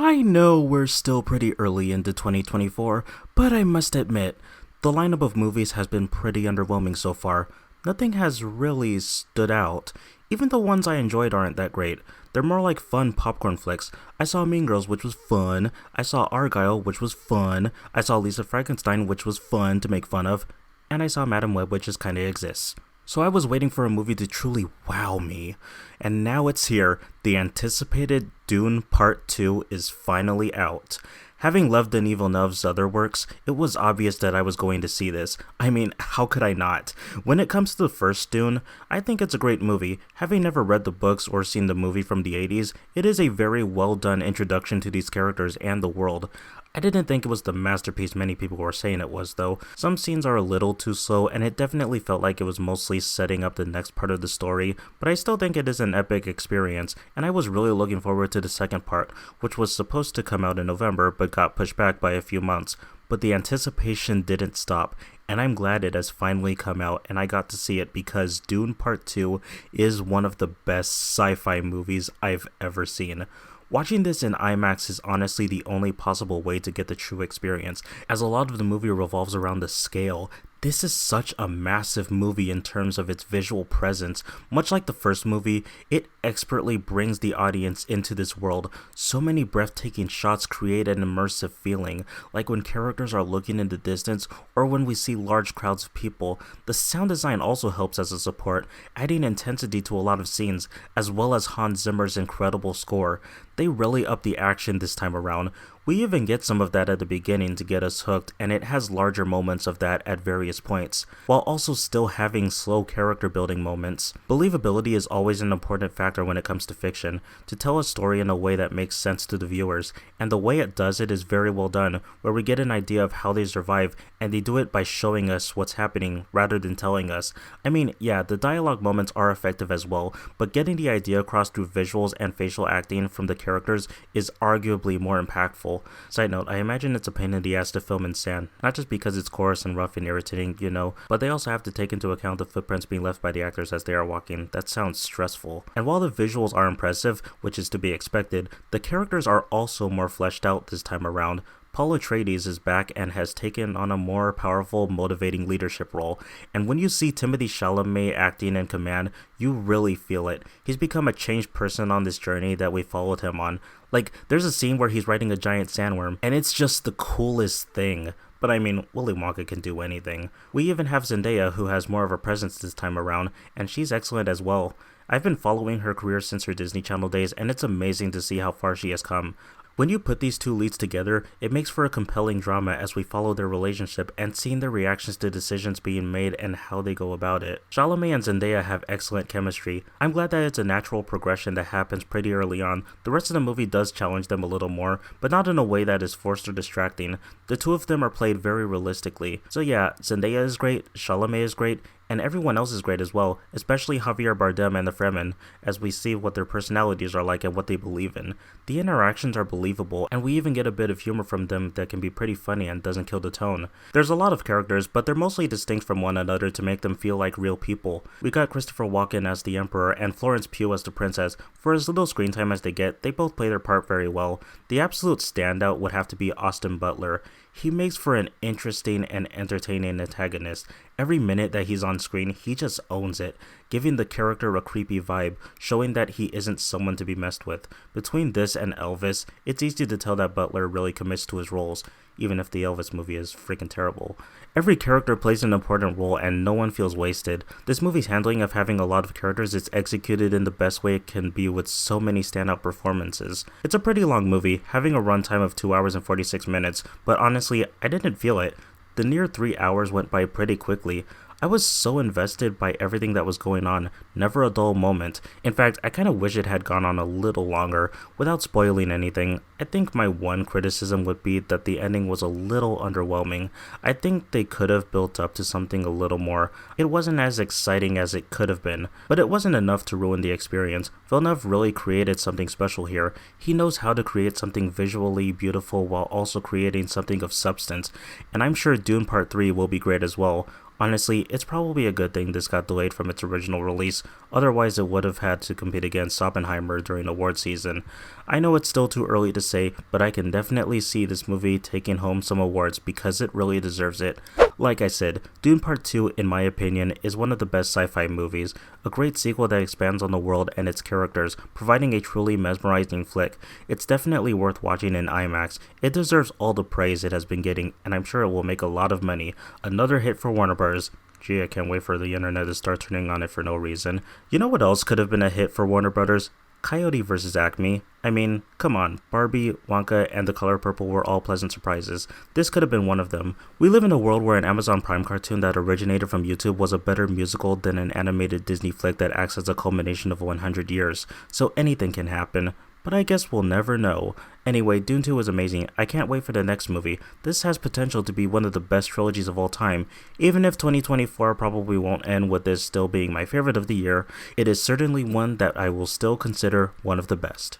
I know we're still pretty early into 2024, but I must admit, the lineup of movies has been pretty underwhelming so far. Nothing has really stood out. Even the ones I enjoyed aren't that great. They're more like fun popcorn flicks. I saw Mean Girls, which was fun. I saw Argyle, which was fun. I saw Lisa Frankenstein, which was fun to make fun of. And I saw Madam Web, which just kinda exists. So I was waiting for a movie to truly wow me. And now it's here. The anticipated Dune Part 2 is finally out. Having loved Denis Villeneuve's other works, it was obvious that I was going to see this. I mean, how could I not? When it comes to the first Dune, I think it's a great movie. Having never read the books or seen the movie from the 80s, it is a very well done introduction to these characters and the world. I didn't think it was the masterpiece many people were saying it was, though. Some scenes are a little too slow, and it definitely felt like it was mostly setting up the next part of the story, but I still think it is an epic experience, and I was really looking forward to the second part, which was supposed to come out in November, but got pushed back by a few months. But the anticipation didn't stop, and I'm glad it has finally come out, and I got to see it because Dune Part 2 is one of the best sci-fi movies I've ever seen. Watching this in IMAX is honestly the only possible way to get the true experience, as a lot of the movie revolves around the scale. This is such a massive movie in terms of its visual presence. Much like the first movie, it expertly brings the audience into this world. So many breathtaking shots create an immersive feeling, like when characters are looking in the distance or when we see large crowds of people. The sound design also helps as a support, adding intensity to a lot of scenes, as well as Hans Zimmer's incredible score. They really up the action this time around. We even get some of that at the beginning to get us hooked, and it has larger moments of that at various points, while also still having slow character building moments. Believability is always an important factor when it comes to fiction, to tell a story in a way that makes sense to the viewers, and the way it does it is very well done, where we get an idea of how they survive, and they do it by showing us what's happening rather than telling us. I mean, yeah, the dialogue moments are effective as well, but getting the idea across through visuals and facial acting from the characters is arguably more impactful. Side note, I imagine it's a pain in the ass to film in sand, not just because it's coarse and rough and irritating, but they also have to take into account the footprints being left by the actors as they are walking. That sounds stressful. And while the visuals are impressive, which is to be expected, the characters are also more fleshed out this time around. Paul Atreides is back and has taken on a more powerful, motivating leadership role, and when you see Timothée Chalamet acting in command, you really feel it. He's become a changed person on this journey that we followed him on. Like, there's a scene where he's riding a giant sandworm, and it's just the coolest thing. But I mean, Willy Wonka can do anything. We even have Zendaya, who has more of a presence this time around, and she's excellent as well. I've been following her career since her Disney Channel days, and it's amazing to see how far she has come. When you put these two leads together, it makes for a compelling drama as we follow their relationship and seeing their reactions to decisions being made and how they go about it. Chalamet and Zendaya have excellent chemistry. I'm glad that it's a natural progression that happens pretty early on. The rest of the movie does challenge them a little more, but not in a way that is forced or distracting. The two of them are played very realistically. So yeah, Zendaya is great, Chalamet is great, and everyone else is great as well, especially Javier Bardem and the Fremen, as we see what their personalities are like and what they believe in. The interactions are believable, and we even get a bit of humor from them that can be pretty funny and doesn't kill the tone. There's a lot of characters, but they're mostly distinct from one another to make them feel like real people. We got Christopher Walken as the Emperor and Florence Pugh as the Princess. For as little screen time as they get, they both play their part very well. The absolute standout would have to be Austin Butler. He makes for an interesting and entertaining antagonist. Every minute that he's on screen, he just owns it, giving the character a creepy vibe, showing that he isn't someone to be messed with. Between this and Elvis, it's easy to tell that Butler really commits to his roles, even if the Elvis movie is freaking terrible. Every character plays an important role and no one feels wasted. This movie's handling of having a lot of characters is executed in the best way it can be with so many standout performances. It's a pretty long movie, having a runtime of 2 hours and 46 minutes, but honestly, I didn't feel it. The near 3 hours went by pretty quickly. I was so invested by everything that was going on, never a dull moment. In fact, I kind of wish it had gone on a little longer. Without spoiling anything, I think my one criticism would be that the ending was a little underwhelming. I think they could have built up to something a little more. It wasn't as exciting as it could have been, but it wasn't enough to ruin the experience. Villeneuve really created something special here. He knows how to create something visually beautiful while also creating something of substance, and I'm sure Dune Part 3 will be great as well. Honestly, it's probably a good thing this got delayed from its original release, otherwise it would have had to compete against Oppenheimer during award season. I know it's still too early to say, but I can definitely see this movie taking home some awards because it really deserves it. Like I said, Dune Part 2, in my opinion, is one of the best sci-fi movies, a great sequel that expands on the world and its characters, providing a truly mesmerizing flick. It's definitely worth watching in IMAX. It deserves all the praise it has been getting, and I'm sure it will make a lot of money. Another hit for Warner Bros. Gee, I can't wait for the internet to start turning on it for no reason. You know what else could have been a hit for Warner Bros.? Coyote vs. Acme. I mean, come on, Barbie, Wonka, and The Color Purple were all pleasant surprises. This could have been one of them. We live in a world where an Amazon Prime cartoon that originated from YouTube was a better musical than an animated Disney flick that acts as a culmination of 100 years, so anything can happen. But I guess we'll never know. Anyway, Dune 2 is amazing. I can't wait for the next movie. This has potential to be one of the best trilogies of all time. Even if 2024 probably won't end with this still being my favorite of the year, it is certainly one that I will still consider one of the best.